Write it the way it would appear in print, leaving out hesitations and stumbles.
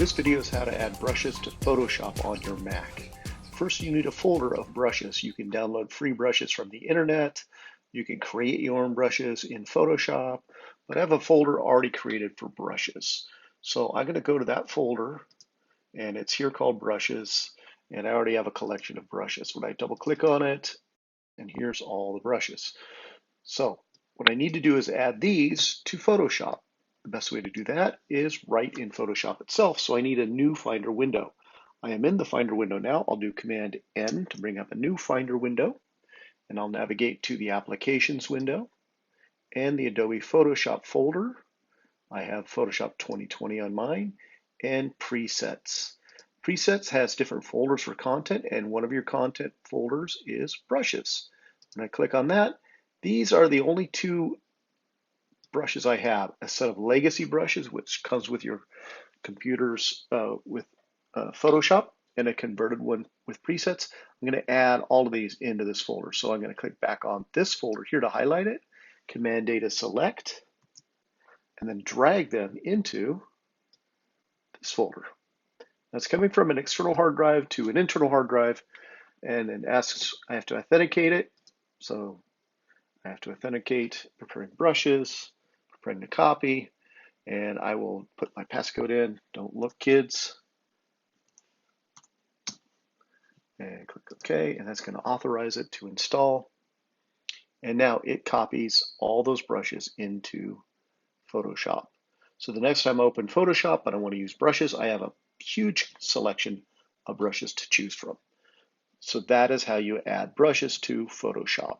This video is how to add brushes to Photoshop on your Mac. First, you need a folder of brushes. You can download free brushes from the internet. You can create your own brushes in Photoshop, but I have a folder already created for brushes. So I'm going to go to that folder, and it's here called brushes, and I already have a collection of brushes. When I double click on it, and here's all the brushes. So what I need to do is add these to Photoshop. The best way to do that is right in Photoshop itself. So I need a new Finder window. I am in the Finder window now. I'll do Command N to bring up a new Finder window, and I'll navigate to the Applications window and the Adobe Photoshop folder. I have Photoshop 2020 on mine, and Presets. Presets has different folders for content, and one of your content folders is brushes. When I click on that, these are the only two brushes I have. A set of legacy brushes, which comes with your computers with Photoshop, and a converted one with presets. I'm going to add all of these into this folder. So I'm going to click back on this folder here to highlight it, Command Data Select, and then drag them into this folder. That's coming from an external hard drive to an internal hard drive, and it asks I have to authenticate it. So I have to authenticate, preparing brushes, preparing the copy, and I will put my passcode in. Don't look, kids. And click OK, and that's going to authorize it to install. And now it copies all those brushes into Photoshop. So the next time I open Photoshop and I want to use brushes, I have a huge selection of brushes to choose from. So that is how you add brushes to Photoshop.